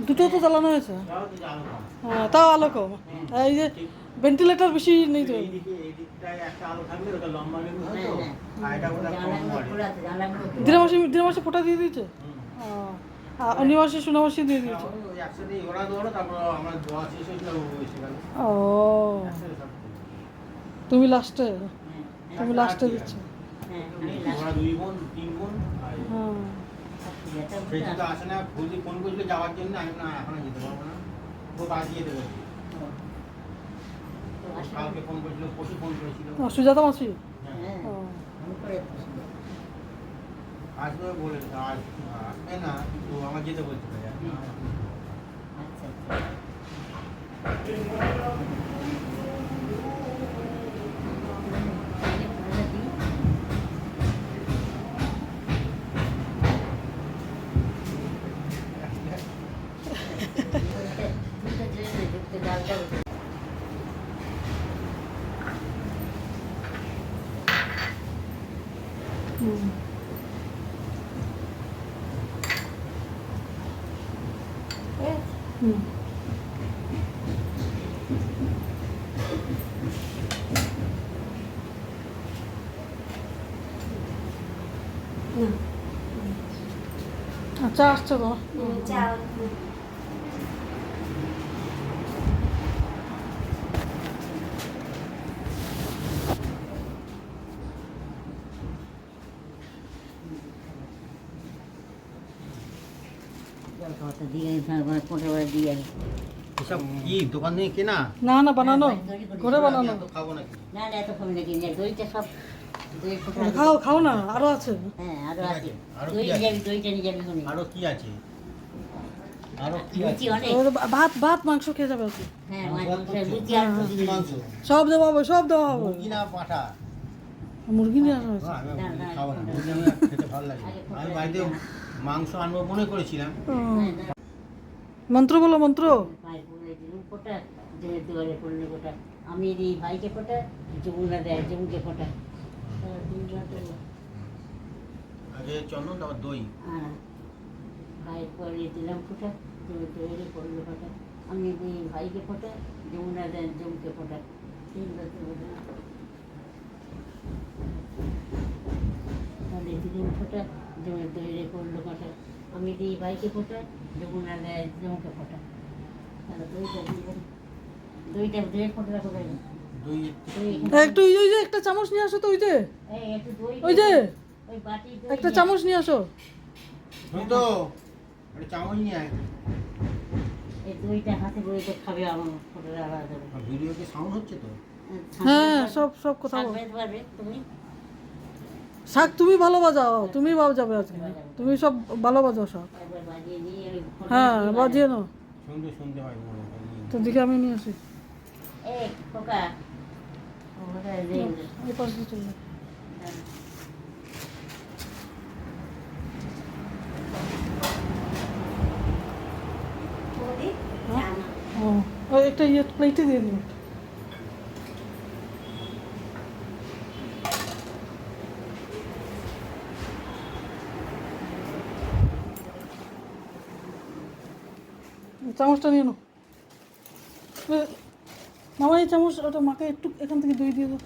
দুটো তো চালানো হয়েছে, হ্যাঁ তাও আলো কম। এই যে ভেন্টিলেটর বেশি নেই তো। দিনের মাসে ফোটা দিয়ে দিয়েছে, অনিমাসে সোনামাসে দিয়ে দিয়েছে। ও তুমি লাস্টে, তুমি লাস্টে দিচ্ছ। হ্যাঁ আসে না, ফোন করছিল যাওয়ার জন্য, আমি না এখন যেতে পারবো না, ও বাজিয়ে দেবে। কালকে ফোন করেছিল, পরশু ফোন করেছিল। সুজাতা মাসি আসবে বলে, আসবে না কিন্তু আমার যেতে বলতে পারে। আচ্ছা আসছে তো। এসব কি দোকান থেকে কেনা? না না বানানো, ঘরে বানানো। তো খাবো নাকি? খাও খাও না, আরো আছে। আরো কি আছে? আরো কি আছে? ভাত ভাত মাংস খেয়ে যাবে আর কি। মাংস সব দেওয়া হবে, সব দেওয়া হবে। মুরগি না পাঠা? মুরগি নিয়ে আসা হয়েছে। আমি খাবো না, মুরগি আমি খেতে ভালো লাগে। আমি বাড়িতে মাংস আনবো মনে করেছিলাম। মন্ত্র বলো, মন্ত্র। আমি দিই ভাইকে ফোটা, যমুনা দেয় যমুকে ফোটা। আগে চন্দন, তারপর দই। ভাই পরে দিলাম ফোটা, দইয়ের পড়লো ফোটা। আমি দিই ভাইকে ফোটা, যমুনা দেয় যমুকে ফোটা। তাহলে দিলাম ফোটা, দইয়ের পড়লো ফোটা। আমি দিই ভাইকে ফোটা, যমুনা দেয় যমুকে ফোটা। তাহলে দইটা দিলাম, দইটা দইয়ের ফোটা করে দই একটু ওই যে একটা চামচ নিয়ে আসো তো, ওই যে একটু দই, ওই যে ওই বাটি একটা চামচ নিয়ে আসো। তুই তো একটা চামচ নিয়ে আয়। এই দইটা হাতে বইতে খাবে, আমার ফোটাটা আলাদা দেবে। ভিডিও কি সাউন্ড হচ্ছে তো? হ্যাঁ সব সব কথা বলো। পারবে তুমি? শাক তুমি ভালো বাজাও, তুমি বাজাবে আজকে, তুমি সব ভালো বাজাও সব। একবার বাজিয়ে নিয়ে ওই হ্যাঁ বাজিয়ে নাও। শুনতে শুনতে হয় মনে হয়। তো দিকে আমি নিয়ে আসি। এই খোকা, ওটা রেল। এই পাশ দিয়ে চলে যাও। ও ওই একটা ইয়ে প্লেটে দিয়ে দিন। চামচটা নিয়ে নাও। মামা এই চামচ, ওটা মাকে একটু এখান থেকে দই দিয়ে দাও।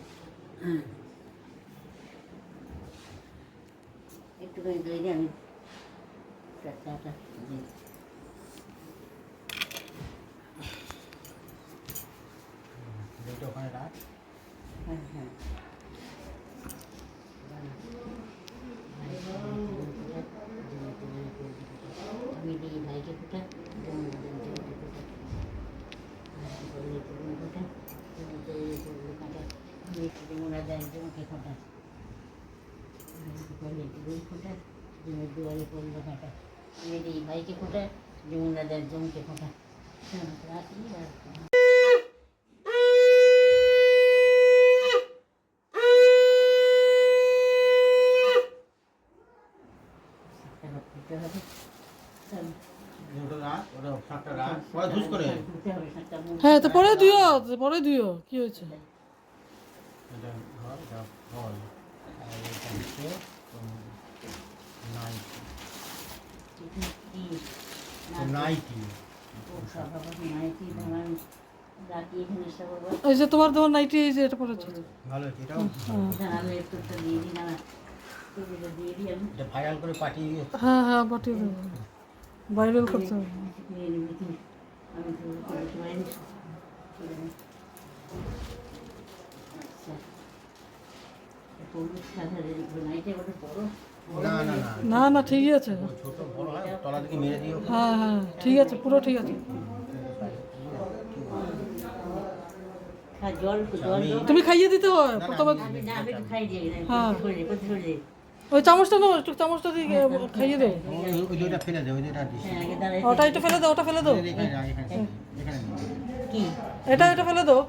একটু করে দই দিয়ে আমি চাটা দিই। দইটা ওখানে রাখ। হ্যাঁ হ্যাঁ, আমি দিই ভাইকে ফোটা, যমুনা দেয় যমুকে ফোটা। ফোটা দুয়ারে পড়লো কাটা। আমি দিই ভাইকে ফোটা, যমুনা দেয় জমকে ফোটা। রাখি আর হ্যাঁ তো পরে দিও, পরে দিও, কি হয়েছে? নাইটি ও বাবা নাইটি আমার রাখি এখানে এসে করবো এই যে তোমার দেওয়ার নাইটি, এই যে এটা পরেছে। ভালো হচ্ছে এটাও জানালে একটুটা দিয়ে দিই না টুপিটা দিয়ে দিই আমি এটা ভাইরাল করে পাঠিয়ে দিয়েছে। হ্যাঁ হ্যাঁ, পাঠিয়ে দেবো, ভাইরাল করতে হবে। নিয়ে নিবি তুই আমি তো করতে পারিনি নাইটে ওটা বড় না না না না না, ঠিকই আছে। ছোট বড় হয় তলা থেকে মেরে দিও। হ্যাঁ হ্যাঁ, ঠিক আছে, পুরো ঠিক আছে। খা জল জল দাও। তুমি খাইয়ে দিতে হয় প্রথমে। আমি না আমি একটু খাই দিই হ্যাঁ। করে দিই ওই চামচটা নাও, একটু চামচটা দিয়ে খাইয়ে দাও। ওই দুইটা ফেলে দে, ওই দুইটা দিস। হ্যাঁ আগে দাঁড়াই ওটা একটু ফেলে দাও, ওটা ফেলে দাও। এখানে এখানে এখানে কি এটা ফেলে দাও।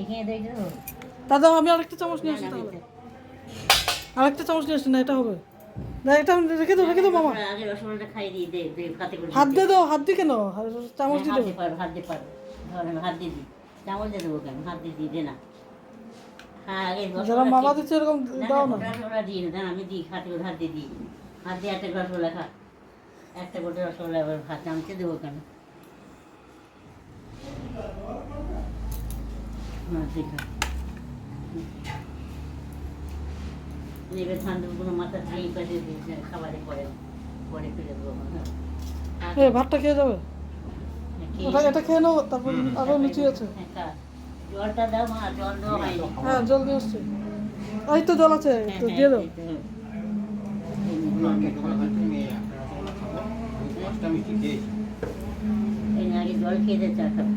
এখানে দেখো দাদা আমি আরেকটা চামচ নিয়ে আসি তাহলে। আরেকটা চামচ নিয়ে আসি না, এটা হবে না, এটা রেখে দাও মামা। আগে রসগোল্লাটা খাই দিই দে দে কাতে করে হাত দিয়ে দাও, হাত দিয়ে কেন, চামচ দিয়ে দেবো। হাত দিয়ে পারো ধর আমি হাত দিয়ে দিই চামচ দিয়ে দেবো কেন হাত দিয়ে দিই দে না হ্যাঁ আগে যারা মামা দিচ্ছে এরকম দাও না। রসগোল্লা দিই না আমি দিই খাতে করে হাত দিয়ে দিই হাত দিয়ে একটা রসগোল্লা খা একটা গোটা রসগোল্লা এবার ভাত চামচে দেবো কেন হ্যাঁ দেখা এবার ঠান্ডা কোনো মাথা খাই পাশে খাবারে পরে পরে ফেলে দেবো ভাতটা খেয়ে যাবে, এটা খেয়ে নাও, তারপর আরো লুচি আছে। জলটা দাও মা জল দাও হয়নি হ্যাঁ জল নিয়ে আসছি, এই তো জল আছে, তো দিয়ে দাও। পাঁচটা মিষ্টি খেয়েছি। এই আগে জল খেয়ে দে চা খাবে